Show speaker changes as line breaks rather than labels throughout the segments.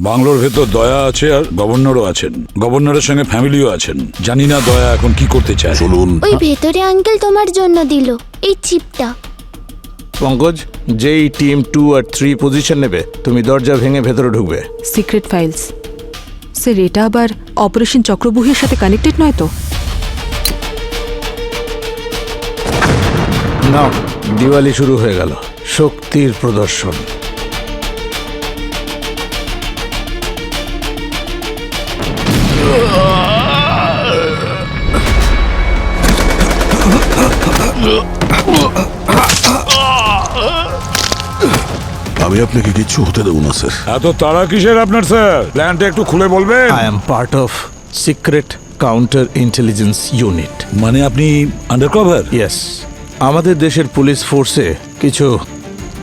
বাংলোর ভেতর দয়া আছে আর গভর্নরও আছেন, গভর্নরের সঙ্গে ফ্যামিলিও আছেন। জানি না দয়া এখন কি করতে চায়।
চলুন।
ওই ভেতরে আঙ্কেল তোমার জন্য দিল এই চিপটা।
পঙ্কজ, যেই টিম 2 আর 3 পজিশন নেবে, তুমি দরজা ভেঙে ভেতরে ঢুকবে।
সিক্রেট ফাইলস স্যার, এটা আবার অপারেশন চক্রবুহের সাথে কানেক্টেড নয় তো?
না, দিওয়ালি শুরু হয়ে গেল। শক্তির প্রদর্শন।
আমি আপনাকে কিচ্ছু হতে দেবো না স্যার।
এত তাড়া কিসের আপনার স্যার? প্ল্যানটা একটু খুলে বলবেন।
I am part of secret counter intelligence unit.
মানে আপনি আন্ডারকভার?
ইয়েস, আমাদের দেশের পুলিশ ফোর্সে কিছু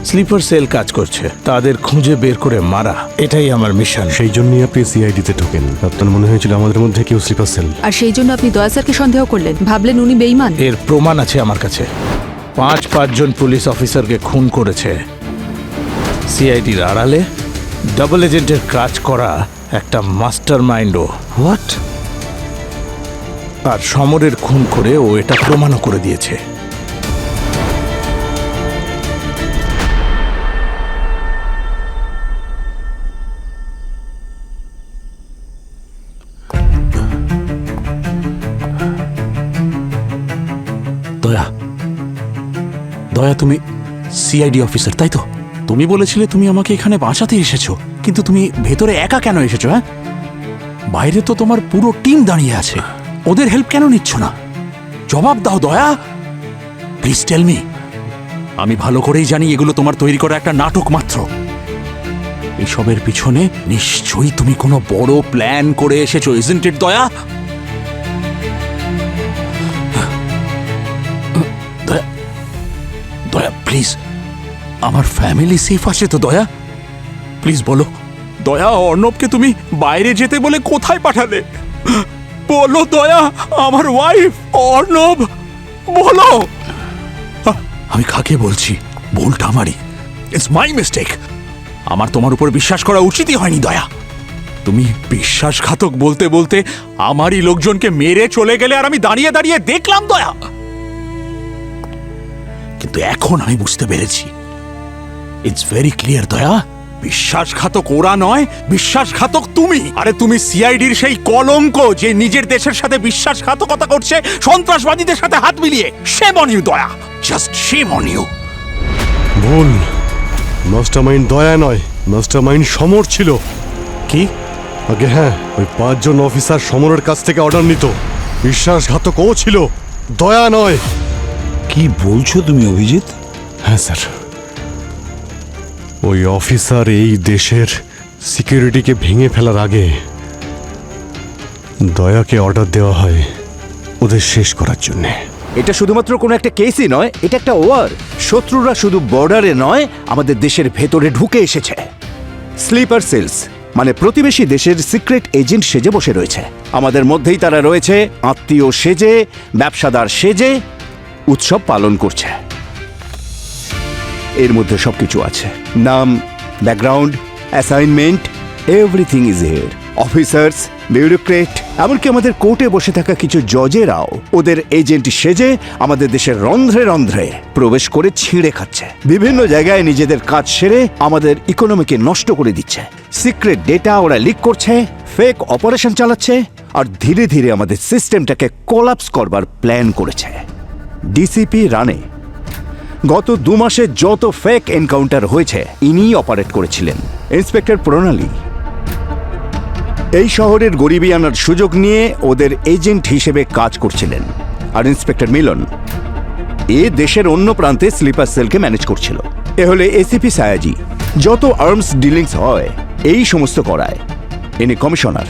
স্লিপার সেল কাজ করছে, তাদের খুঁজে বের করে মারা, এটাই আমার মিশন।
সেই জন্যই আপনি সিআইডিতে ঢোকেন। আপনার মনে হয়েছিল আমাদের মধ্যে কেউ স্লিপার সেল।
আর সেই জন্য আপনি দয়া স্যারকে সন্দেহ করলেন, ভাবলেন উনি বেঈমান।
এর প্রমাণ আছে আমার কাছে। 5 জন পুলিশ অফিসারকে খুন করেছে সিআইডির আড়ালে ডাবল এজেন্টের কাজ করা একটা মাস্টার মাইন্ডও।
হোয়াট?
আর সমরের খুন করে ও এটা প্রমাণও করে দিয়েছে।
দয়া, দয়া তুমি সিআইডি অফিসার তাই তো? তুমি বলেছিলে তুমি আমাকে এখানে বাঁচাতে এসেছো, কিন্তু তুমি ভেতরে একা কেন এসেছো? হ্যাঁ, বাইরে তো তোমার পুরো টিম দাঁড়িয়ে আছে, ওদের হেল্প কেন নিচ্ছ না? জবাব দাও দয়া, প্লিজ টেল মি। আমি ভালো করেই জানি এগুলো তোমার তৈরি করা একটা নাটক মাত্র। এসবের পিছনে নিশ্চয়ই তুমি কোনো বড় প্ল্যান করে এসেছো, ইজন্ট ইট দয়া? দয়া, দয়া প্লিজ, আমার ফ্যামিলি সেফ আছে তো দয়া? প্লিজ বলো দয়া, অর্ণবকে তুমি বাইরে যেতে বলে কোথায় পাঠালে? বলো দয়া, আমার ওয়াইফ অর্ণব, বলো। আমি কাকে বলছি? ভুলটা আমারই, ইটস মাই মিস্টেক। আমার তোমার উপর বিশ্বাস করা উচিতই হয়নি দয়া। তুমি বিশ্বাসঘাতক বলতে বলতে আমারই লোকজনকে মেরে চলে গেলে, আর আমি দাঁড়িয়ে দাঁড়িয়ে দেখলাম দয়া। কিন্তু এখন আমি বুঝতে পেরেছি, ইটস ভেরি ক্লিয়ার দয়া, বিশ্বাসঘাতক ওরা নয়, বিশ্বাসঘাতক তুমি। আরে তুমি সিআইডির সেই কলঙ্ক, যে নিজের দেশের সাথে বিশ্বাসঘাতকতা করছে সন্ত্রাসবাদীদের সাথে হাত মিলিয়ে। শেম অন ইউ দয়া, জাস্ট শেম অন ইউ।
ভুল। মাস্টারমাইন্ড দয়া নয়, মাস্টারমাইন্ড সমর ছিল।
কি?
আগে হ্যাঁ, ওই 5 জন অফিসার সমরের কাছ থেকে অর্ডার নিত। বিশ্বাসঘাতক ও ছিল, দয়া নয়।
কি বলছো তুমি অভিজিৎ?
হ্যাঁ স্যার, ওই অফিসার এই দেশের সিকিউরিটিকে ভেঙে ফেলার আগে দয়াকে অর্ডার দেওয়া হয় ওদের শেষ করার জন্যে।
এটা শুধুমাত্র কোনো একটা কেসই নয়, এটা একটা ওয়ার। শত্রুরা শুধু বর্ডারে নয়, আমাদের দেশের ভেতরে ঢুকে এসেছে। স্লিপার সেলস মানে প্রতিবেশী দেশের সিক্রেট এজেন্ট সেজে বসে রয়েছে। আমাদের মধ্যেই তারা রয়েছে, আত্মীয় সেজে, ব্যবসাদার সেজে উৎসব পালন করছে। এর মধ্যে সবকিছু আছে, নাম, background, assignment, everything is here. Officers, bureaucrat, এমনকি আমাদের কোর্টে বসে থাকা কিছু জজেরাও ওদের এজেন্ট সেজে আমাদের দেশের রন্ধ্রে রন্ধ্রে প্রবেশ করে ছিঁড়ে খাচ্ছে। বিভিন্ন জায়গায় নিজেদের কাজ সেরে আমাদের ইকোনমিকে নষ্ট করে দিচ্ছে। সিক্রেট ডেটা ওরা লিক করছে, ফেক অপারেশন চালাচ্ছে, আর ধীরে ধীরে আমাদের সিস্টেমটাকে কোলাপস করবার প্ল্যান করেছে। ডিসিপি রানে গত 2 মাসে যত ফেক এনকাউন্টার হয়েছে ইনিই অপারেট করেছিলেন। ইন্সপেক্টর প্রণালী এই শহরের গরিবি আনার সুযোগ নিয়ে ওদের এজেন্ট হিসেবে কাজ করছিলেন। আর ইন্সপেক্টর মিলন এ দেশের অন্য প্রান্তে স্লিপার সেলকে ম্যানেজ করছিল। এ হলে এসিপি সায়াজি, যত আর্মস ডিলিংস হয় এই সমস্ত করায়। ইনি কমিশনার,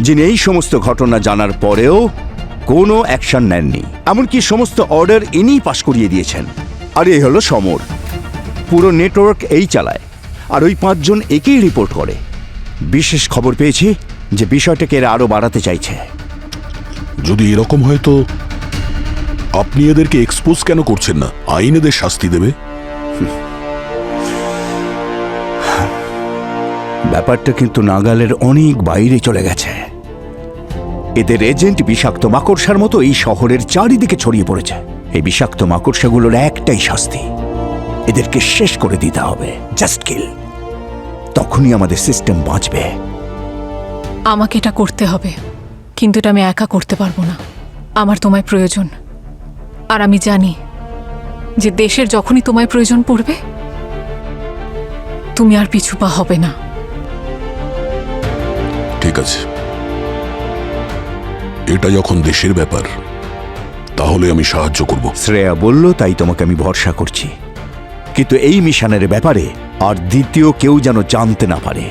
যিনি এই সমস্ত ঘটনা জানার পরেও কোনো অ্যাকশন নেননি, এমনকি সমস্ত অর্ডার ইনিই পাশ করিয়ে দিয়েছেন। আর এই হলো সমর, পুরো নেটওয়ার্ক এই চালায়। আর ওই 5 জন একেই রিপোর্ট করে। বিশেষ খবর পেয়েছি যে বিষয়টাকে এরা আরো বাড়াতে চাইছে।
যদি এরকম হয় তো আপনি এদেরকে এক্সপোজ কেন করছেন না? আইন এদের শাস্তি দেবে।
ব্যাপারটা কিন্তু নাগালের অনেক বাইরে চলে গেছে। এদের এজেন্ট বিষাক্ত মাকড়সার মতো এই শহরের চারিদিকে ছড়িয়ে পড়েছে। এই বিষাক্ত মাকড়সাগুলোর একটাই শাস্তি, এদেরকে শেষ করে দিতে হবে। জাস্ট কিল। তখনই আমাদের সিস্টেম বাঁচবে।
আমাকে এটা করতে হবে, কিন্তু এটা আমি একা করতে পারবো না। আমার তোমায় প্রয়োজন, আর আমি জানি যে দেশের যখনই তোমায় প্রয়োজন পড়বে তুমি আর পিছু পা হবে না।
ঠিক আছে, এটা যখন দেশের ব্যাপার তাহলে আমি সাহায্য করব।
শ্রেয়া বলল তাই তোমাকে আমি ভরসা করছি, কিন্তু এই মিশনের ব্যাপারে আর দ্বিতীয় কেউ যেন জানতে না পারে,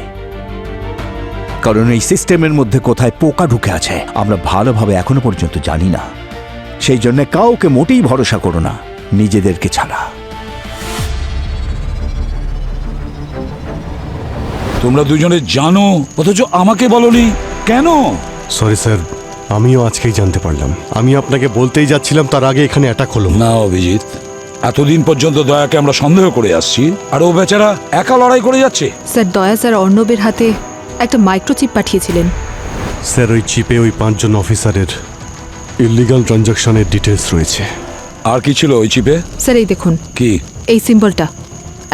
কারণ এই সিস্টেমের মধ্যে কোথায় পোকা ঢুকে আছে আমরা ভালোভাবে এখনো পর্যন্ত জানি না। সেই জন্য কাউকে মোটেই ভরসা করো না, নিজেদেরকে ছাড়া।
তোমরা দুজনে জানো অথচ আমাকে বলনি কেন?
সরি স্যার, আমিও আজকেই জানতে পারলাম। আমি আপনাকে বলতেই যাচ্ছিলাম, তার আগে এখানে অ্যাটাক হলো।
না অভিজিৎ, এতদিন পর্যন্ত দয়াকে আমরা সন্দেহ করে আসছি, আর ও বেচারা একা লড়াই করে যাচ্ছে।
স্যার, দয়া স্যার অর্ণবের হাতে একটা মাইক্রোচিপ পাঠিয়েছিলেন।
স্যার, ওই চিপে ওই 5 জন অফিসারের ইলিগাল ট্রানজাকশনের ডিটেলস রয়েছে।
আর কি ছিল ওই চিপে?
স্যার এই দেখুন,
কি?
এই সিম্বলটা,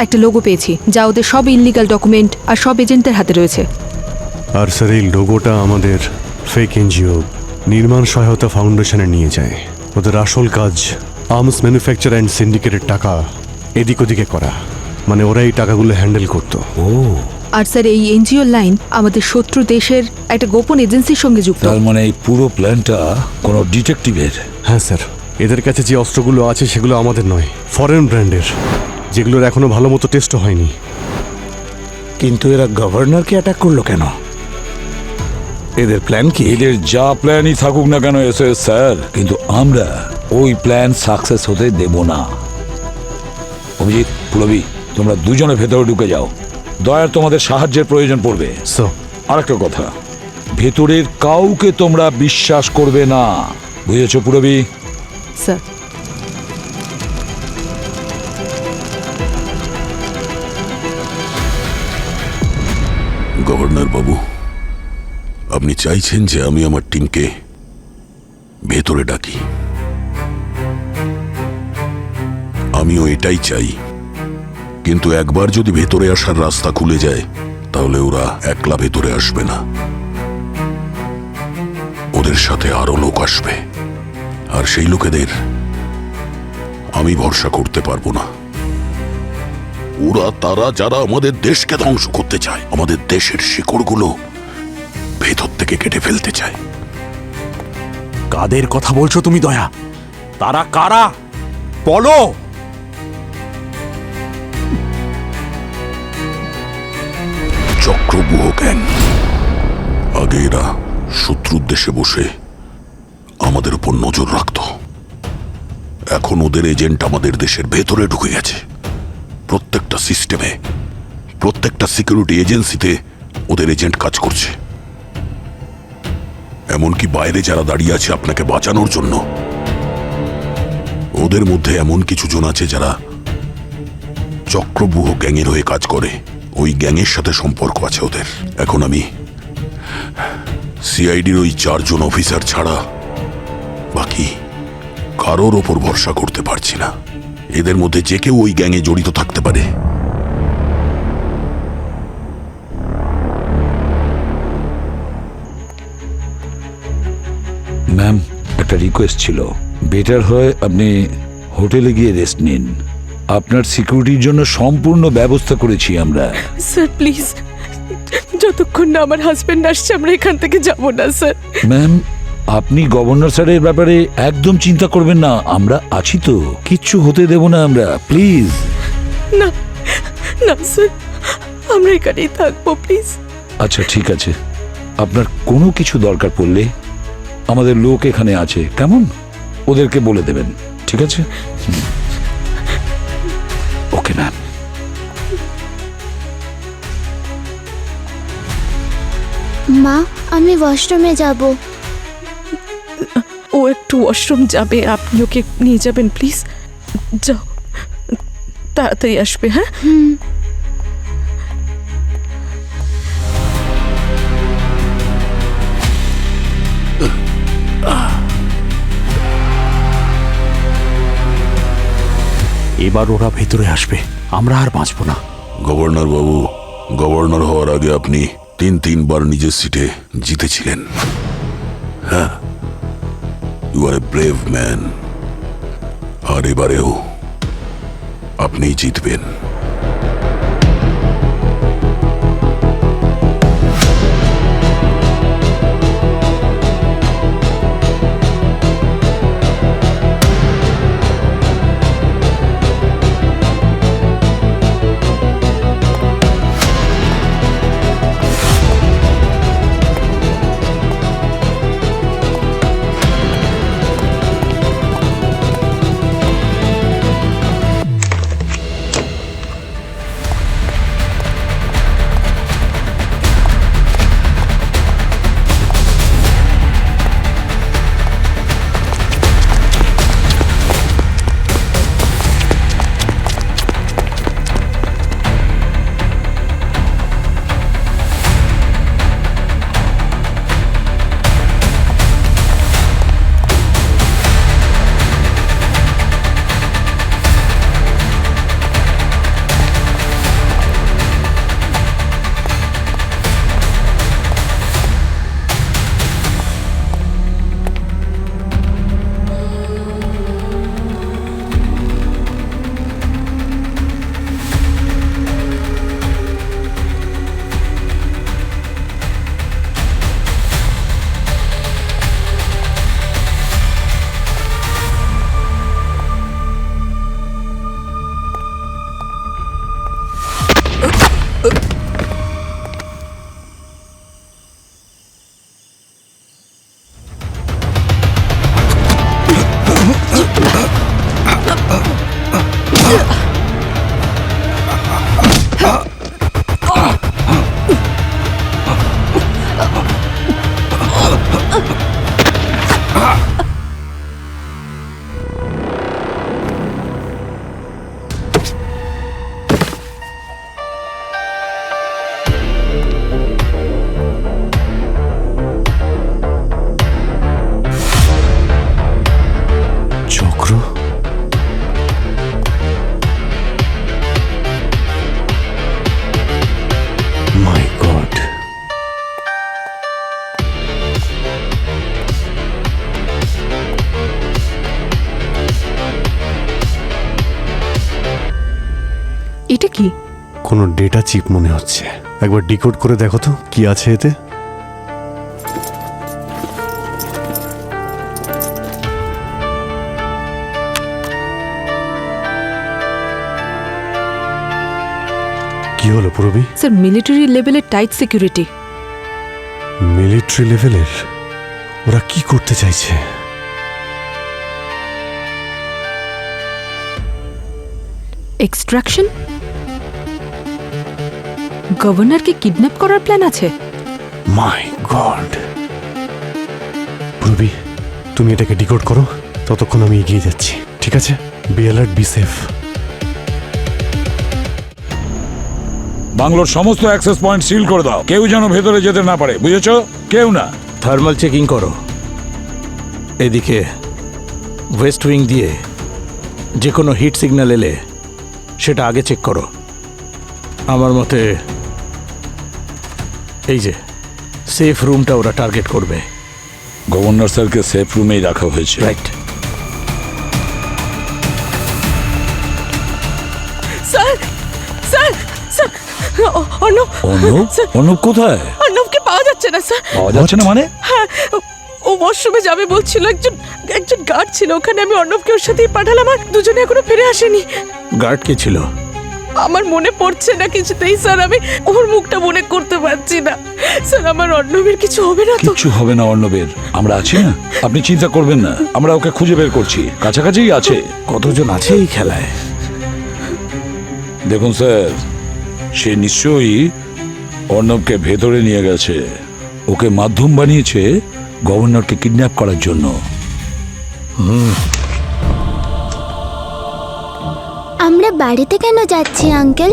একটা লোগো পেয়েছি যা ওদের সব ইললিগাল ডকুমেন্ট আর সব এজেন্টদের হাতে রয়েছে।
আর স্যার, এই লোগোটা আমাদের ফেক এনজিও নির্মাণ সহায়তা ফাউন্ডেশনে নিয়ে যায়। ওদের আসল কাজ আর্মস ম্যানুফ্যাকচার অ্যান্ড সিন্ডিকেটের টাকা এদিক ওদিকে করা, মানে ওরা এই টাকাগুলো হ্যান্ডেল করতো।
আর স্যার, এই এনজিও লাইন আমাদের শত্রু দেশের একটা গোপন এজেন্সির সঙ্গে যুক্ত।
তার মানে এই পুরো প্ল্যানটা কোনো ডিটেকটিভের?
হ্যাঁ স্যার, এদের কাছে যে অস্ত্রগুলো আছে সেগুলো আমাদের নয়, ফরেন ব্র্যান্ডের, যেগুলোর এখনো ভালো মতো টেস্টও হয়নি।
কিন্তু এরা গভর্নরকে অ্যাটাক করলো কেন? এদের প্ল্যান কি?
এদের যা প্ল্যানই থাকুক না কেন এসএস স্যার, কিন্তু আমরা ওই প্ল্যান সাকসেস হতে দেব না। অভিজিৎ, পুরবী, তোমরা দুজনে ভেতরে ঢুকে যাও। দয়ার তোমাদের সাহায্যের প্রয়োজন পড়বে। আরেকটা কথা, ভেতরের কাউকে তোমরা বিশ্বাস করবে না, বুঝেছো পুরবী?
স্যার,
গভর্নর বাবু, আপনি চাইছেন যে আমি আমার টিমকে ভেতরে ডাকি। আমিও এটাই চাই, কিন্তু একবার যদি ভেতরে আসার রাস্তা খুলে যায় তাহলে ওরা একলা ভেতরে আসবে না, ওদের সাথে আরো লোক আসবে, আর সেই লোকেদের আমি ভরসা করতে পারবো না। ওরা তারা যারা আমাদের দেশকে ধ্বংস করতে চায়, আমাদের দেশের শিকড়গুলো ভেতর থেকে কেটে ফেলতে চায়।
কাদের কথা বলছো তুমি দয়া? তারা কারা বলো?
চক্রব্যূহ গ্যাং। আগে এরা শত্রুর দেশে বসে আমাদের উপর নজর রাখত, এখন ওদের এজেন্ট আমাদের দেশের ভেতরে ঢুকে গেছে। প্রত্যেকটা সিস্টেমে, প্রত্যেকটা সিকিউরিটি এজেন্সিতে ওদের এজেন্ট কাজ করছে, এমনকি বাইরে যারা দাঁড়িয়ে আছে আপনাকে বাঁচানোর জন্য, ওদের মধ্যে এমন কিছু জন আছে যারা চক্রব্যূহ গ্যাংয়ের হয়ে কাজ করে। ওই গ্যাংয়ের সাথে সম্পর্ক আছে ওদের। এখন আমি সিআইডির ওই 4 জন অফিসার ছাড়া বাকি কারোর ওপর ভরসা করতে পারছি না। এদের মধ্যে যে কেউ ওই গ্যাংয়ে জড়িত থাকতে পারে।
ম্যাম, একটা রিকোয়েস্ট ছিল। বেটার হয় আপনি হোটেলে গিয়ে রেস্ট নিন। আপনার সিকিউরিটির জন্য সম্পূর্ণ ব্যবস্থা করেছি আমরা।
স্যার প্লিজ, যতক্ষণ না আমার হাজবেন্ড আসছে আমরা এখান থেকে যাব না স্যার।
ম্যাম, আপনি গভর্নর স্যারের ব্যাপারে একদম চিন্তা করবেন না, আমরা আছি তো, কিচ্ছু হতে দেব না আমরা, প্লিজ।
না না স্যার, আমরা এখানেই থাকবো প্লিজ।
আচ্ছা ঠিক আছে, আপনার কোনো কিছু দরকার পড়লে আমাদের লোক এখানে আছে, কেমন? ওদেরকে বলে দেবেন, ঠিক আছে? Okay ma'am.
মা, আমি ওয়াশরুমে যাব।
ও একটু ওয়াশরুম যাবে, আপনি ওকে নিয়ে যাবেন প্লিজ। যাও, তাড়াতাড়ি আসবে। হ্যাঁ
এবার ওরা ভেতরে আসবে, আমরা আর বাঁচবো না।
গভর্নর বাবু, গভর্নর হওয়ার আগে আপনি তিনবার নিজের সিটে জিতেছিলেন। হ্যাঁ, you are a brave man. আর এবারেও আপনিই জিতবেন।
এটা কি?
কোনো ডেটা চিপ মনে হচ্ছে। একবার ডিকোড করে দেখো তো কি আছে এতে। কি হলো পুরবি?
স্যার, মিলিটারি লেভেলের টাইট সিকিউরিটি।
মিলিটারি লেভেলের? ওরা কি করতে চাইছে?
এক্সট্রাকশন? গভর্নরকে কিডন্যাপ করার প্ল্যান আছে?
মাই গড। পুরবি, তুমি এটাকে ডিকোড করো, ততক্ষণ আমি এগিয়ে যাচ্ছি। ঠিক আছে? Be alert, be safe.
বাংলোর সমস্ত অ্যাক্সেস পয়েন্ট সিল করে দাও, কেউ যেন ভেতরে যেতে না পারে, বুঝেছো? কেউ না।
থার্মাল চেকিং করো। এদিকে ওয়েস্ট উইং দিয়ে যে কোনো হিট সিগন্যাল এলে সেটা আগে চেক করো। আমার মতে এই যে সেফ রুমটা ওরা টার্গেট করবে।
গভর্নর স্যারকে সেফ রুমেই রাখা হয়েছে।
Right.
Sir sir sir, Arnab
Anup?
Sir,
Anup কোথায়?
অর্ণবকে পাওয়া যাচ্ছে না স্যার।
পাওয়া যাচ্ছে না মানে?
হ্যাঁ, ও ওয়াশরুমে যাবে বলছিল। একজন গার্ড ছিল ওখানে, আমি অর্ণবকে ওর সাথেই পাঠালাম, আর দুজনে এখনো ফিরে আসেনি।
গার্ড কে ছিল?
আমার মনে পড়ছে না কিছুতেই স্যার, আমি ওর মুখটা মনে করতে পারছি না স্যার। আমার অর্ণবের কিছু হবে না তো?
কিচ্ছু হবে না অর্ণবের, আমরা আছি না, আপনি চিন্তা করবেন না, আমরা ওকে খুঁজে বের করছি, কাছাকাছিই আছে।
কতজন আছে এই খেলায়?
দেখুন স্যার, সে নিশ্চয়ই অর্ণবকে ভেতরে নিয়ে গেছে, ওকে মাধ্যম বানিয়েছে গভর্নরকে কিডন্যাপ করার জন্য।
আমরা বাড়িতে কেন যাচ্ছি আঙ্কেল?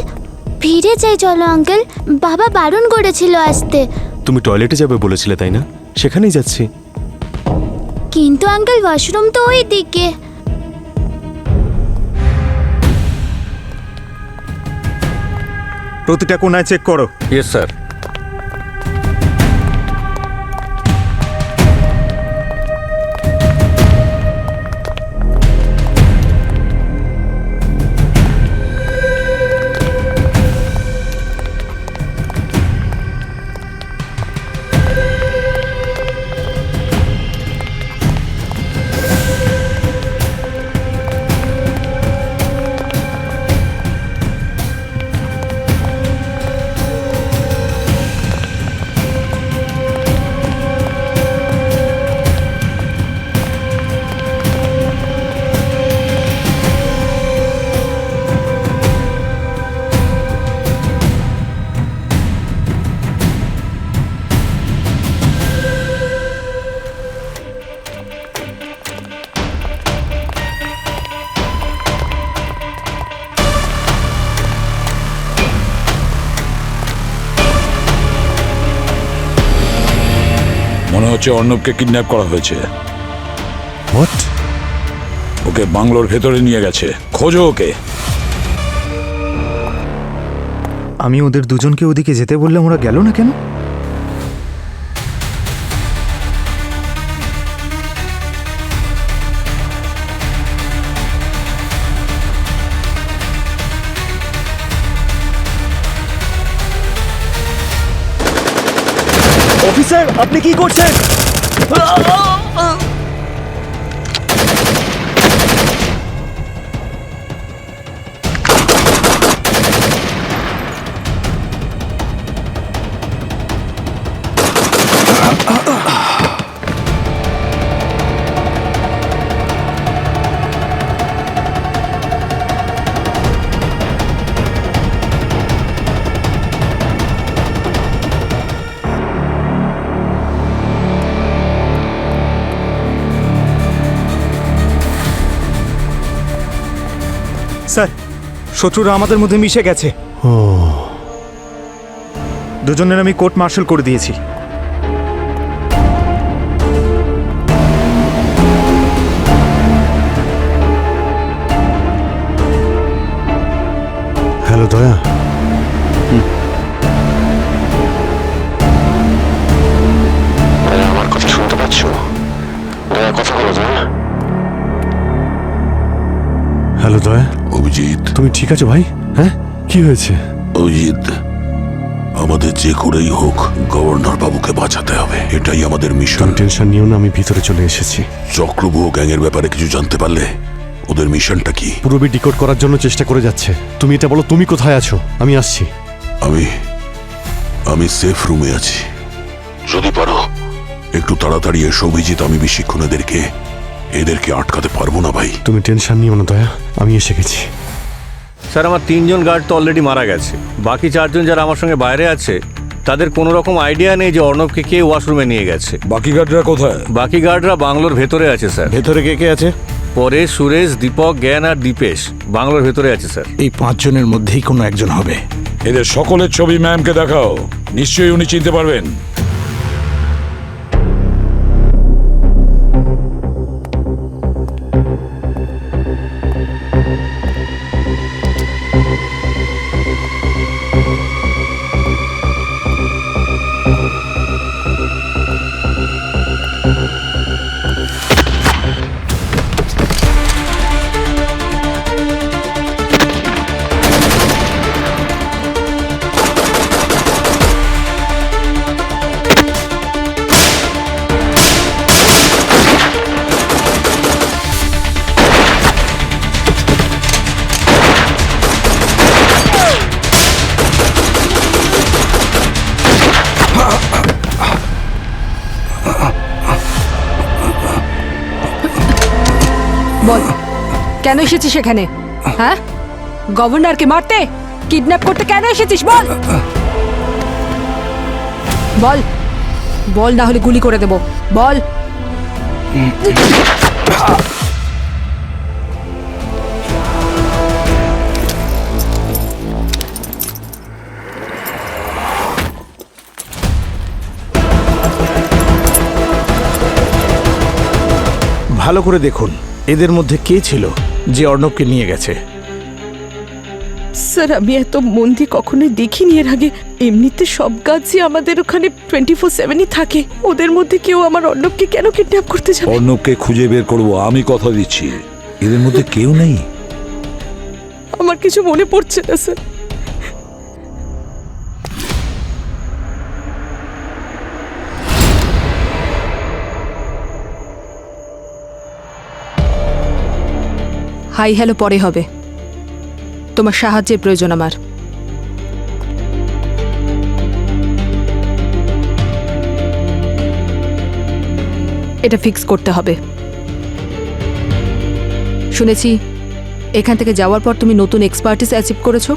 ফিরে যাই চলো আঙ্কেল, বাবা বারণ করেছিল আসতে।
তুমি টয়লেটে যাবে বলেছিলে তাই না? সেখানেই যাচ্ছি।
কিন্তু আঙ্কেল ওয়াশরুম তো ওই দিকে।
প্রতিটা কোনায় চেক করো।
Yes sir.
মনে হচ্ছে অর্ণবকে কিডন্যাপ করা হয়েছে।
হোয়াট?
ওকে বাংলোর ভেতরে নিয়ে গেছে, খোঁজো ওকে।
আমি ওদের দুজনকে ওদিকে যেতে বললাম, ওরা গেল না কেন? অফিসার, আপনি কি করছেন? স্যার, শত্রুরা আমাদের মধ্যে মিশে গেছে।
ও,
দুজনের আমি কোর্ট মার্শাল করে দিয়েছি।
হ্যালো দয়া।
আমার কথা শুনতে পাচ্ছ? দয়া, কথা বলো দয়া।
হ্যালো দয়া।
অভিজিৎ,
তুমি ঠিক আছো ভাই? হ্যাঁ, কি হয়েছে?
অভিজিৎ, আমাদের যে করেই হোক গভর্নর বাবুকে বাঁচাতে হবে, এটাই আমাদের মিশন।
টেনশন নিও না, আমি ভিতরে চলে এসেছি।
চক্রবুহ গ্যাংয়ের ব্যাপারে কিছু জানতে পারলে? ওদের মিশনটা কি?
পুরবি ডিকোড করার জন্য চেষ্টা করে যাচ্ছে। তুমি এটা বলো, তুমি কোথায় আছো? আমি আসছি।
আমি সেফ রুমে আছি। যদি পারো একটু তাড়াতাড়ি এসো অভিজিৎ। আমি বেশিক্ষণ এদেরকে আটকাতে পারবো না ভাই।
তুমি টেনশন নিও না দয়া, আমি এসে গেছি।
স্যার, আমার 3 জন গার্ড তো অলরেডি মারা গেছে। বাকি 4 জন যারা আমার সঙ্গে বাইরে আছে তাদের কোনো রকম আইডিয়া নেই যে অর্ণবকে কে ওয়াশরুমে নিয়ে গেছে।
বাকি গার্ডরা কোথায়?
বাকি গার্ডরা বাংলোর ভেতরে আছে স্যার।
ভেতরে কে কে আছে?
পরেশ, সুরেশ, দীপক, জ্ঞান আর দীপেশ বাংলোর ভেতরে আছে স্যার।
এই 5 জনের মধ্যেই কোনো একজন হবে।
এদের সকলের ছবি ম্যামকে দেখাও, নিশ্চয়ই উনি চিনতে পারবেন।
বল, কেন এসেছিস এখানে? হ্যাঁ, গভর্নরকে মারতে, কিডন্যাপ করতে কেন এসেছিস? বল বল বল, না হলে গুলি করে দেব। বল।
ভালো করে দেখুন এদের মধ্যে কে ছিল যে অর্ণবকে নিয়ে গেছে।
স্যার আমি এত মন্দি কখনোই দেখিনি এর আগে। এমনিতে সব গাছই আমাদের ওখানে 24/7ই থাকে। ওদের মধ্যে কেউ আমার অর্ণবকে কেন কিডন্যাপ করতে যাবে?
অর্ণবকে খুঁজে বের করবো, আমি কথা দিচ্ছি। এদের মধ্যে কেউ নেই।
আমার কিছু মনে পড়ছে না স্যার।
হাই হ্যালো পরে হবে, তোমার সাহায্যের প্রয়োজন আমার। এটা ফিক্স করতে হবে। শুনেছি এখান থেকে যাওয়ার পর তুমি নতুন এক্সপার্টিস অ্যাচিভ করেছো।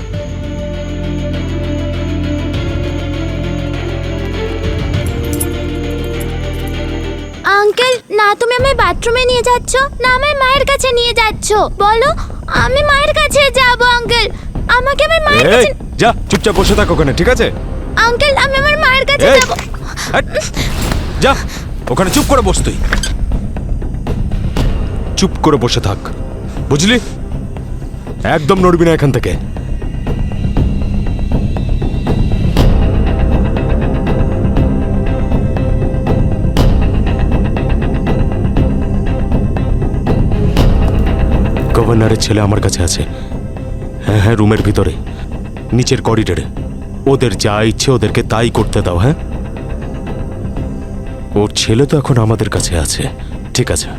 আঙ্কেল, না তুমি আমায় বাথরুমে নিয়ে যাচ্ছ, না আমায় মায়ের কাছে নিয়ে যাচ্ছ? বলো, আমি মায়ের কাছে যাব। আঙ্কেল, আমাকে আমার মায়ের কাছে।
যা চুপচাপ বসে থাক ওখানে, ঠিক আছে?
আঙ্কেল, আমি আমার মায়ের কাছে যাব।
যা ওখানে চুপ করে বস, তুই চুপ করে বসে থাক, বুঝলি? একদম নড়বি না এখান থেকে। গভর্নরের ছেলে আমার কাছে আছে। হ্যাঁ হ্যাঁ, রুমের ভিতরে নিচের করিডোরে। ওদের যা ইচ্ছে ওদেরকে তাই করতে দাও। হ্যাঁ, ওর ছেলে তো এখন আমাদের কাছে আছে, ঠিক আছে?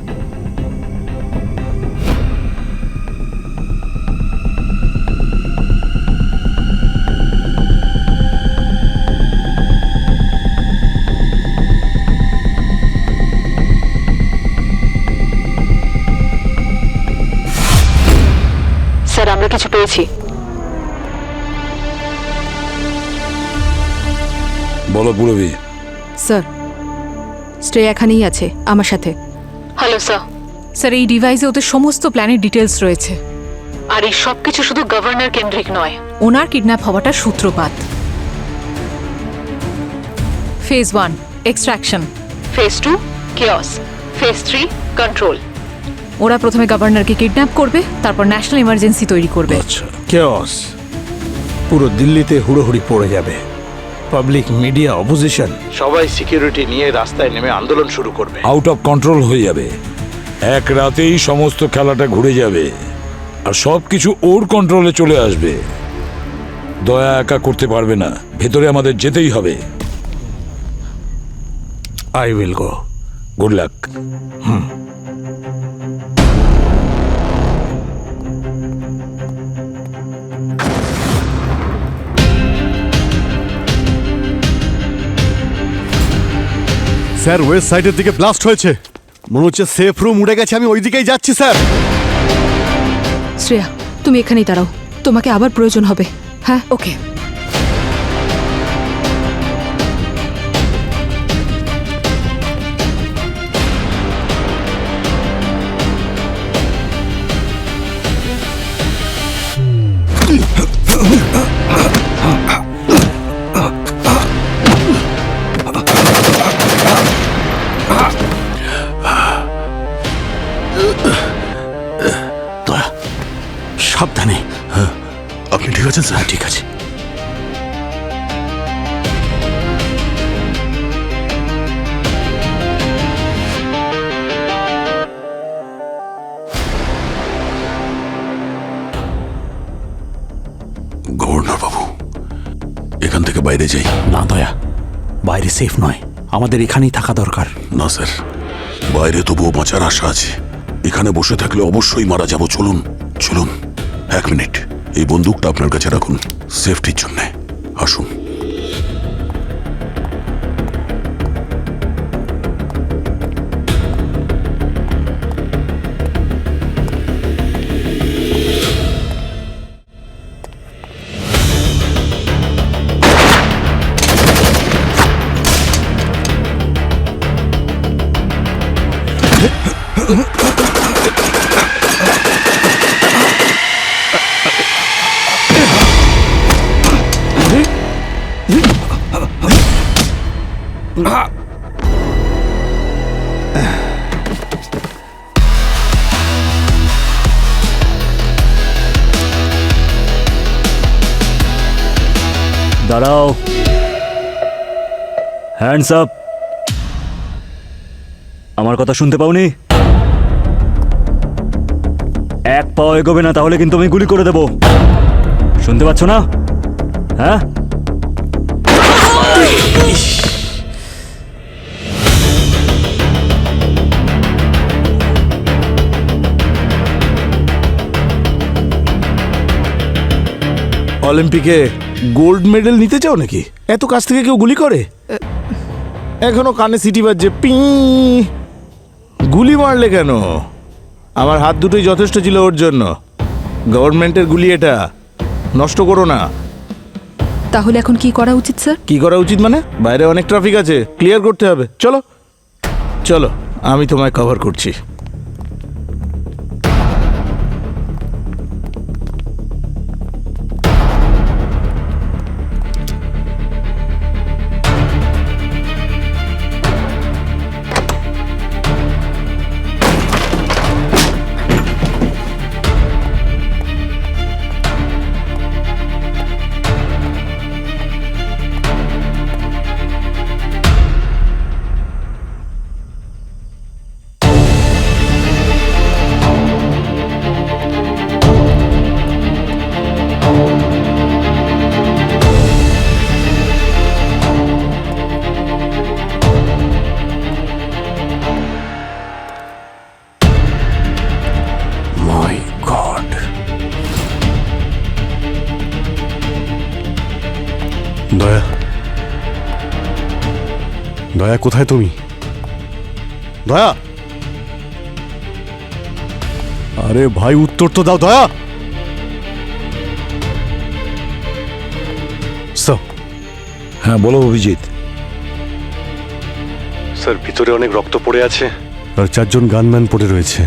স্যার আমরা কিছু পেয়েছি।
বলো পুরবী।
স্যার, স্ট্রে এখানেই আছে আমার সাথে।
Hello sir. স্যার এই ডিভাইসে ওদের সমস্ত প্ল্যানের ডিটেলস রয়েছে। আর এই সব কিছু শুধু গভর্নর কেন্দ্রিক নয়, ওনার কিডন্যাপ হওয়াটা সূত্রপাত। Phase 1 extraction, phase 2 chaos, phase 3 control. ওরা প্রথমে গভর্নরকে কিডন্যাপ করবে, তারপর ন্যাশনাল ইমার্জেন্সি তৈরি করবে।
আচ্ছা,
কেওস পুরো দিল্লিতে হুড়োহুড়ি পড়ে যাবে। পাবলিক, মিডিয়া, অপোজিশন সবাই সিকিউরিটি নিয়ে রাস্তায় নেমে আন্দোলন শুরু করবে।
আউট অফ কন্ট্রোল হয়ে যাবে। এক রাতেই সমস্ত খেলাটা ঘুরে যাবে, আর সবকিছু ওর কন্ট্রোলে চলে আসবে। দয়া একা করতে পারবে না, ভেতরে আমাদের যেতেই হবে।
I will go.
Good luck.
Sir, West সাইডের দিকে ব্লাস্ট হয়েছে। মনে হচ্ছে সেফ রুম উড়ে গেছে। আমি ওই দিকেই যাচ্ছি স্যার।
শ্রেয়া, তুমি এখানেই দাঁড়াও, তোমাকে আবার প্রয়োজন হবে। হ্যাঁ,
ওকে।
সাবধানে। হ্যাঁ, আপনি ঠিক আছেন স্যার? ঠিক আছে। গভর্নর বাবু, এখান থেকে বাইরে যাই।
না দয়া, বাইরে সেফ নয়, আমাদের এখানেই থাকা দরকার।
না স্যার, বাইরে তবুও বাঁচার আশা আছে। এখানে বসে থাকলে অবশ্যই মারা যাব। চলুন চলুন। 1 মিনিট, এই বন্দুকটা আপনার কাছে রাখুন সেফটির জন্য। আসুন।
দাঁড়াও, হ্যান্ডস আপ। আমার কথা শুনতে পাওনি? এক পাও এগোবে না, তাহলে কিন্তু আমি গুলি করে দেব। শুনতে পাচ্ছ না? হ্যাঁ?
অলিম্পিকে গোল্ড মেডেল নিতে চাও নাকি? এত কাছ থেকে কেউ গুলি করে? এখনো কানে সিটি বাজছে, পি। গুলি মারলে কেন? আমার হাত দুটোই যথেষ্ট ছিল ওর জন্য। গভর্নমেন্টের গুলি এটা, নষ্ট করো না।
তাহলে এখন কি করা উচিত স্যার?
কি করা উচিত মানে? বাইরে অনেক ট্রাফিক আছে, ক্লিয়ার করতে হবে। চলো চলো, আমি তোমায় কভার করছি।
দয়া, দয়া কোথায় তুমি? দয়া, আরে ভাই উত্তর তো দাও দয়া।
হ্যাঁ বলো অভিজিৎ।
স্যার, ভিতরে অনেক রক্ত পড়ে আছে আর 4 জন গানম্যান পড়ে রয়েছে,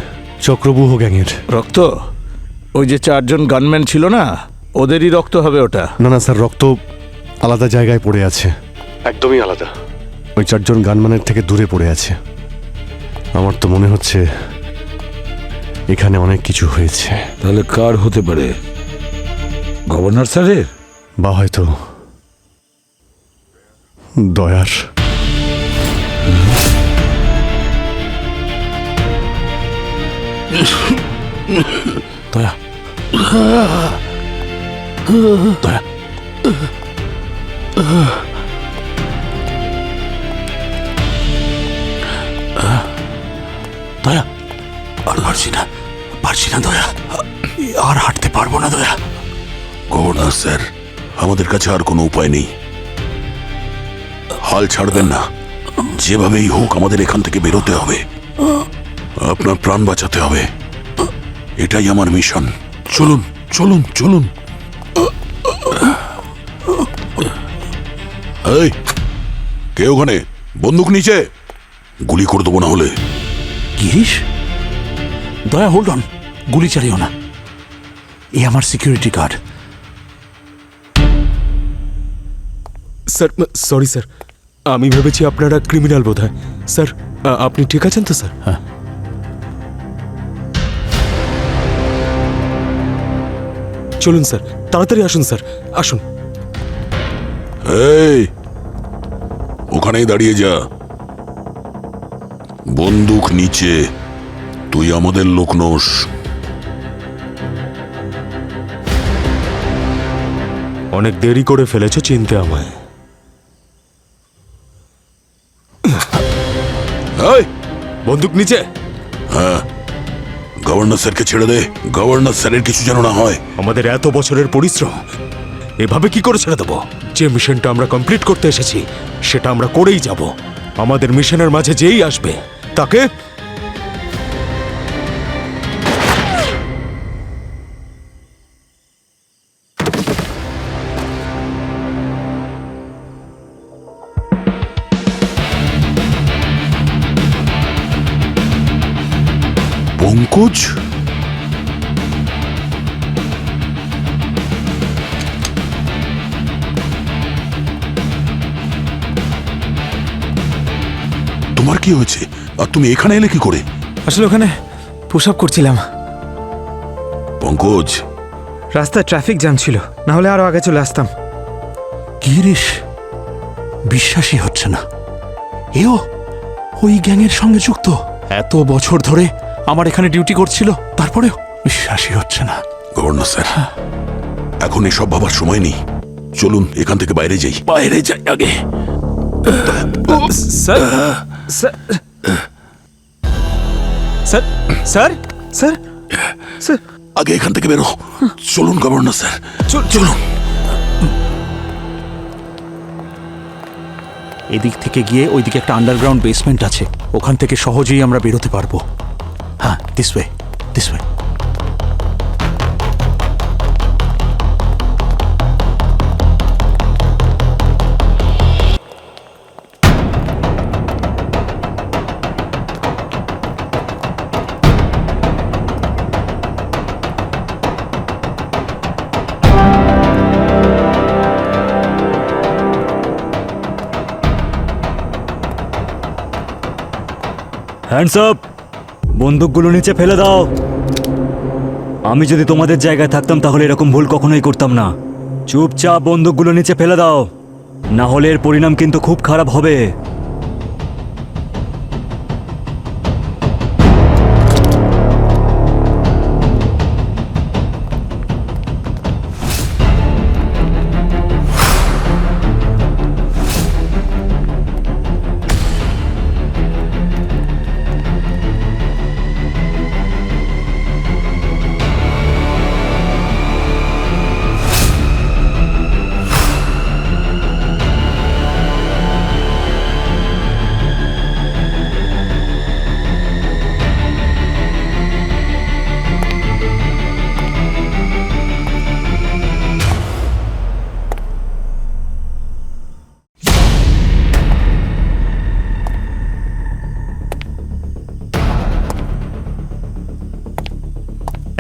চক্রবুহ গ্যাংয়ের।
রক্ত? ওই যে 4 জন গানম্যান ছিল না, ওদেরই রক্ত হবে ওটা।
না না স্যার, রক্ত আলাদা জায়গায় পড়ে আছে, একদমই আলাদা। ওই 4 জন গানম্যানের থেকে দূরে পড়ে আছে। আমার তো মনে হচ্ছে এখানে অনেক কিছু হয়েছে।
তাহলে কার হতে পারে? গভর্নর স্যারের,
বা হয়তো দয়ার।
দয়া, দয়া, দয়া, আর পারছি না, পারছি না দয়া, আর হাঁটতে পারবো না দয়া।
গভর্নর স্যার, আমাদের কাছে আর কোনো উপায় নেই। হাল ছাড়বেন না, যেভাবেই হোক আমাদের এখান থেকে বেরোতে হবে। আপনার প্রাণ বাঁচাতে হবে, এটাই আমার মিশন। চলুন চলুন চলুন। এই, কে ওখানে? বন্দুক নিচে, গুলি করে দেবো না হলে।
গিরিশ, দয়া হোল্ড অন, গুলি চালিও না, এ আমার security guard.
Sir, sorry sir, আমি ভেবেছি আপনারা ক্রিমিনাল বোধহয়। স্যার, আপনি ঠিক আছেন তো স্যার?
হ্যাঁ।
চলুন স্যার, তাড়াতাড়ি আসুন স্যার, আসুন।
এই, ওখানেই দাঁড়িয়ে যা, বন্দুক নিচে। তুই আমাদের লোক নোস।
অনেক দেরি করে ফেলেছো চিনতে আমায়।
এই,
বন্দুক নিচে।
হ্যাঁ, গভর্নর স্যারকে ছেড়ে দে। গভর্নর স্যারের কিছু যেন না হয়।
আমাদের এত বছরের পরিশ্রম এভাবে কি করে ছেড়ে দেবো? যে মিশনটা আমরা কমপ্লিট করতে এসেছি সেটা আমরা করেই যাব। আমাদের মিশনের মাঝে যেই আসবে তাকে
পঙ্কজ, তোমার কি হয়েছে? আর তুমি এখানে এলে কি করে?
আসলে ওখানে পুশ আপ করছিলাম।
পঙ্কজ,
রাস্তায় ট্রাফিক জ্যাম ছিল, না হলে আরো আগে চলে আসতাম।
গিরিশ, বিশ্বাসই হচ্ছে না এও ওই গ্যাংয়ের সঙ্গে যুক্ত। এত বছর ধরে আমার এখানে ডিউটি করছিল, তারপরেও বিশ্বাসই হচ্ছে না।
গভর্নর স্যার, এখন এসব ভাবার সময় নেই। চলুন এখান থেকে বাইরে যাই। বাইরে যাই আগে।
Sir sir sir sir sir sir
আগে এখান থেকে বেরো। চলুন গভর্নর স্যার, চলুন।
এদিক থেকে গিয়ে ওইদিকে একটা আন্ডারগ্রাউন্ড বেসমেন্ট আছে, ওখান থেকে সহজেই আমরা বেরোতে পারবো। হ্যাঁ, this way, this way.
Hands up! বন্দুকগুলো নিচে ফেলে দাও। আমি যদি তোমাদের জায়গায় থাকতাম তাহলে এরকম ভুল কখনোই করতাম না। চুপচাপ বন্দুকগুলো নিচে ফেলে দাও, না হলে এর পরিণাম কিন্তু খুব খারাপ হবে।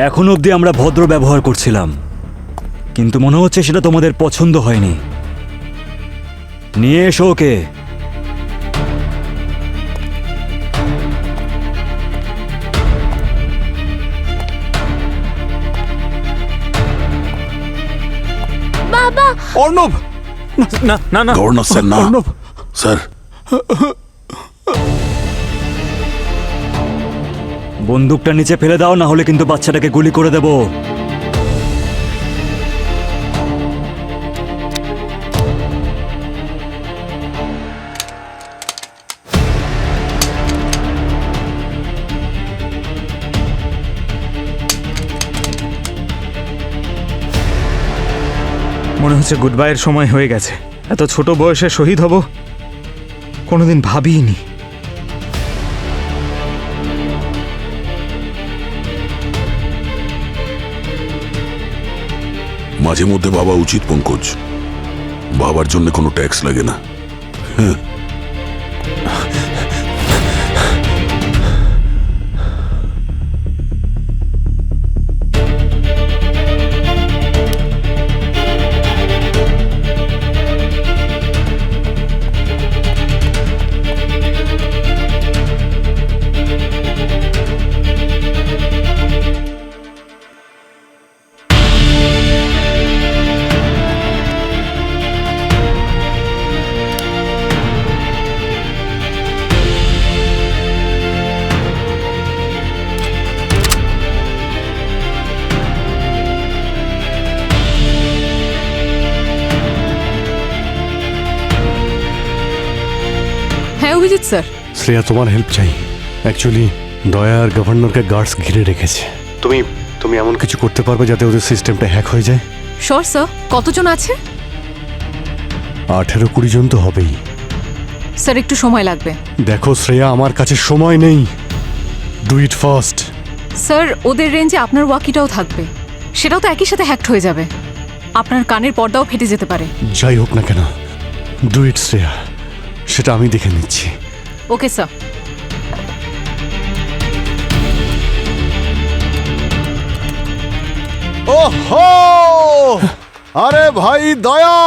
এখন অবধি আমরা ভদ্র ব্যবহার করছিলাম, কিন্তু মনে হচ্ছে সেটা তোমাদের পছন্দ হয়নি। নিয়ে এসো ওকে।
বাবা!
অর্ণব! না না না,
গভর্নর স্যার, না।
অর্ণব
স্যার,
বন্দুকটা নিচে ফেলে দাও, না হলে কিন্তু বাচ্চাটাকে গুলি করে দেব।
মনে হচ্ছে গুড বাইয়ের সময় হয়ে গেছে। এত ছোট বয়সে শহীদ হব কোনোদিন ভাবিনি।
মাঝে মধ্যে ভাবা উচিত পঙ্কজ, ভাবার জন্য কোনো ট্যাক্স লাগে না। হ্যাঁ,
হ্যাঁ অভিজিৎ স্যার।
শ্রেয়া, তোমার হেল্প চাই। অ্যাকচুয়ালি দয়া আর গভর্নরকে গার্ডস ঘিরে রেখেছে। তুমি এমন কিছু করতে পারবে যাতে ওদের সিস্টেমটা হ্যাক হয়ে যায়?
শোর স্যার, কতজন আছে?
18-20 জন তো হবেই।
স্যার একটু সময় লাগবে।
দেখো শ্রেয়া, আমার কাছে সময় নেই। Do it fast.
স্যার ওদের রেঞ্জে আপনার ওয়াকিটাও থাকবে, সেটাও তো একই সাথে হ্যাক্ট হয়ে যাবে। আপনার কানের পর্দাও ফেটে যেতে পারে।
যাই হোক না কেন, ডু ইট শ্রেয়া, সেটা আমি দেখে নিচ্ছি।
Okay sir.
ওহো! আরে ভাই দয়া!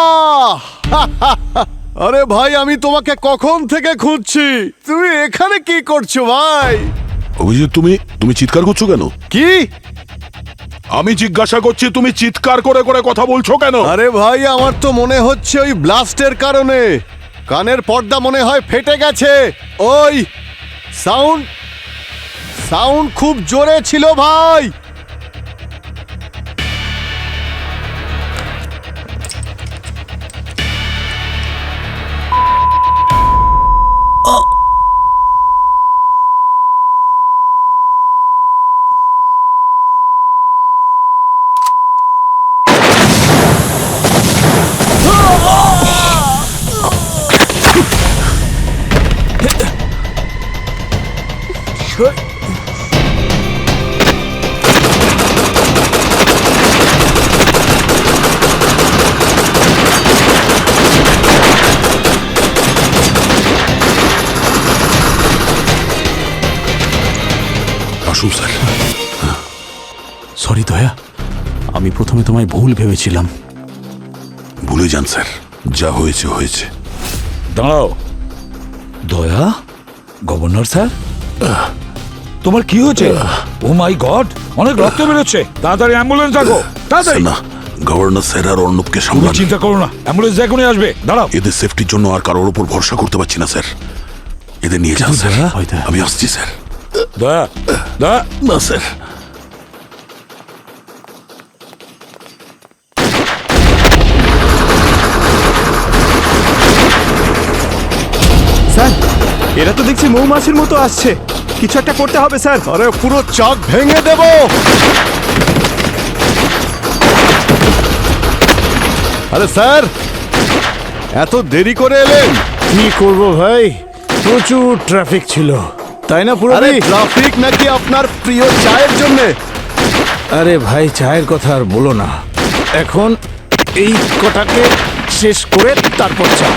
আরে ভাই, আমি তোমাকে কখন থেকে খুঁজছি। তুমি এখানে কি করছো ভাই?
অভিজিৎ, তুমি চিৎকার করছো কেন?
কি?
আমি জিজ্ঞাসা করছি তুমি চিৎকার করে করে কথা বলছো কেন?
আরে ভাই, আমার তো মনে হচ্ছে ওই ব্লাস্টের কারণে কানের পর্দা মনে হয় ফেটে গেছে। ওই সাউন্ড খুব জোরে ছিল ভাই।
আসুন স্যার।
সরি দয়া, আমি প্রথমে তোমায় ভুল ভেবেছিলাম।
ভুলে যান স্যার, যা হয়েছে হয়েছে।
দাঁড়াও, দয়া, গভর্নর স্যার, তোমার কি হয়েছে? ও মাই গড, অনেক রক্ত বেরোচ্ছে, তাড়াতাড়ি অ্যাম্বুলেন্স ডাকো, তাড়াতাড়ি।
না, গভর্নর স্যার আর অর্ণবকে
তুমি
সামলান।
চিন্তা করো না, অ্যাম্বুলেন্স এখনই আসবে। দাঁড়াও,
এদের সেফটির জন্য আর কারোর উপর ভরসা করতে পারছি না স্যার। এদের নিয়ে যান স্যার। আমি আসছি স্যার।
দয়া, দয়া,
না স্যার।
স্যার, এরা তো দেখছি মৌমাছির মতো আসছে, কিছু একটা করতে হবে স্যার।
আরে পুরো চাক ভেঙে দেব। আরে স্যার, এত দেরি করে এলেন?
কি করব ভাই, প্রচুর ট্রাফিক ছিল, তাই না পুরো?
আরে ট্রাফিক নাকি আপনার প্রিয় চায়ের জন্য?
আরে ভাই, চায়ের কথা আর বলো না, এখন এই কটাকে শেষ করে তারপর চা।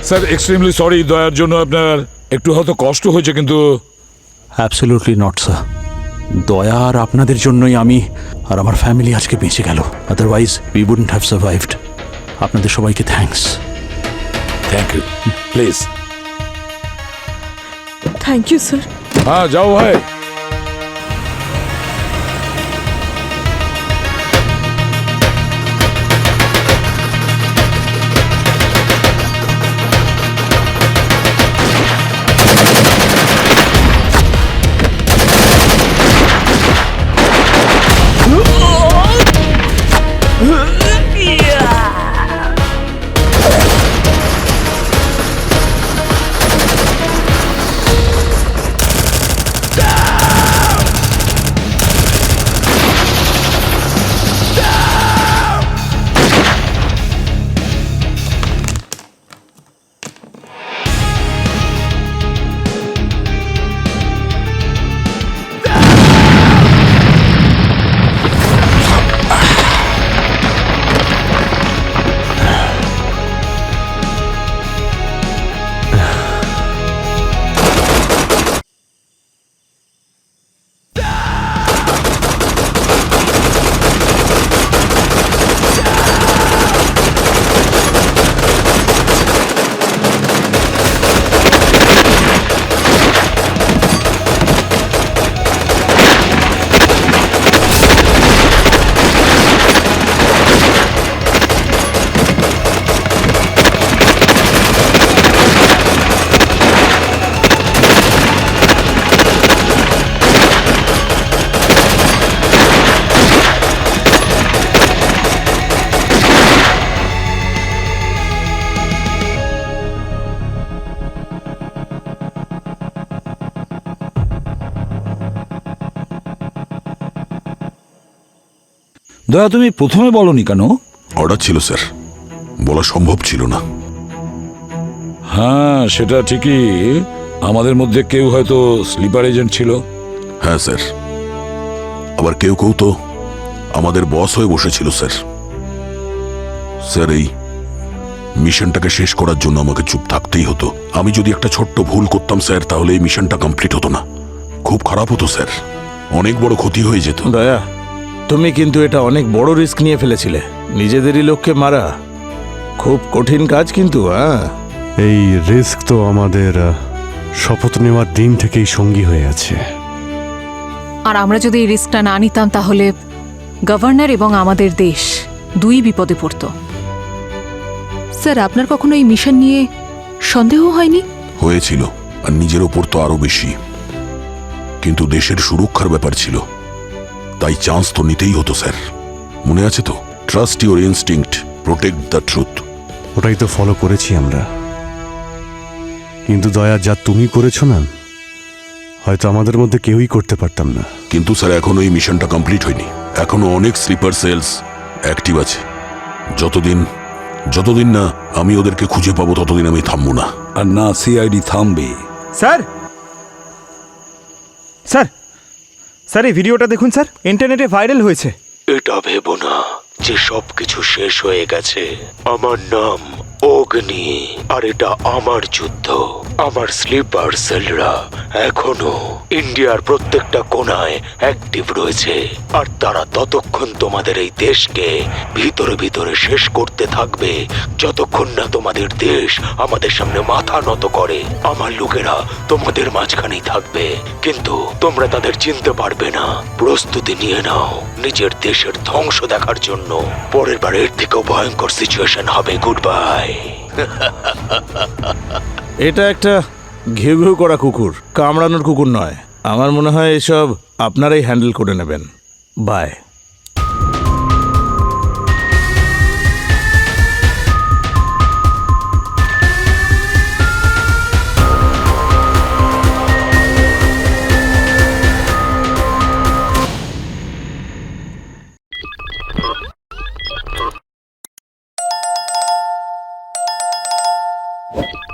স্যার এক্সট্রিমলি সরি, দয়ার জন্য আপনার একটু হয়তো কষ্ট হয়েছে, কিন্তু
অ্যাবসলিউটলি নট স্যার। দয়া আর আপনাদের জন্যই আমি আর আমার ফ্যামিলি আজকে বেঁচে গেল, otherwise we wouldn't have survived. আপনাদের সবাইকে thanks.
Thank you, please.
Thank you sir.
হ্যাঁ যাও ভাই। দয়া, তুমি প্রথমে বলনি কেন?
অর্ডার ছিল স্যার, বলা সম্ভব ছিল না।
হ্যাঁ সেটা ঠিকই, আমাদের মধ্যে কেউ হয়তো স্লিপার এজেন্ট ছিল।
হ্যাঁ স্যার, আবার কেউ কেউ তো আমাদের বস হয়ে বসেছিল স্যার। স্যার এই মিশনটাকে শেষ করার জন্য আমাকে চুপ থাকতেই হতো। আমি যদি একটা ছোট্ট ভুল করতাম স্যার, তাহলে এই মিশনটা কমপ্লিট হতো না। খুব খারাপ হতো স্যার, অনেক বড় ক্ষতি হয়ে যেত।
দয়া, তুমি কিন্তু এটা অনেক বড় রিস্ক নিয়ে ফেলেছিলে, নিজেদেরই লোককে মারা। খুব কঠিন কাজ কিন্তু। হ্যাঁ
এই রিস্ক তো আমাদের শপথ নেওয়ার দিন থেকেই সঙ্গী হয়ে আছে।
আর আমরা যদি এই রিস্কটা না নিতাম তাহলে গভর্নর এবং আমাদের দেশ দুই বিপদে পড়তো।
স্যার আপনার কখনো এই মিশন নিয়ে সন্দেহ হয়নি?
হয়েছিল, আর নিজের ওপর তো আরো বেশি। কিন্তু দেশের সুরক্ষার ব্যাপার ছিল, তাই চান্স তো নিতেই হতো স্যার। মনে আছে তো, trust your instinct, protect the truth.
ওটাই তো ফলো করেছি আমরা। কিন্তু দয়া, যা তুমি করেছো না, হয়তো আমাদের মধ্যে কেউই করতে পারতাম না।
কিন্তু স্যার এখনো এই মিশনটা কমপ্লিট হয়নি। এখনো অনেক স্লিপার সেলস অ্যাক্টিভ আছে। যতদিন না আমি ওদেরকে খুঁজে পাবো ততদিন আমি থামবো না।
আর না সিআইডি থামবে।
স্যার স্যার স্যার এই ভিডিওটা দেখুন স্যার, ইন্টারনেটে ভাইরাল হয়েছে।
এটা ভেবো না যে সবকিছু শেষ হয়ে গেছে। আমার নাম অগ্নি, আর এটা আমার যুদ্ধ। আমার স্লিপার সেলরা এখনো ইন্ডিয়ার প্রত্যেকটা কোণায় অ্যাক্টিভ রয়েছে, আর তারা ততক্ষণ তোমাদের এই দেশকে ভিতরে ভিতরে শেষ করতে থাকবে যতক্ষণ না তোমাদের দেশ আমাদের সামনে মাথা নত করে। আমার লোকেরা তোমাদের মাঝখানেই থাকবে, কিন্তু তোমরা তাদের চিনতে পারবে না। প্রস্তুতি নিয়ে নাও নিজের দেশের ধ্বংস দেখার জন্য। পরের বার এর থেকেও ভয়ঙ্কর সিচুয়েশন হবে। Good bye.
এটা একটা ঘেউ ঘেউ করা কুকুর, কামড়ানোর কুকুর নয়। আমার মনে হয় এসব আপনারাই হ্যান্ডেল করে নেবেন। বাই।
What?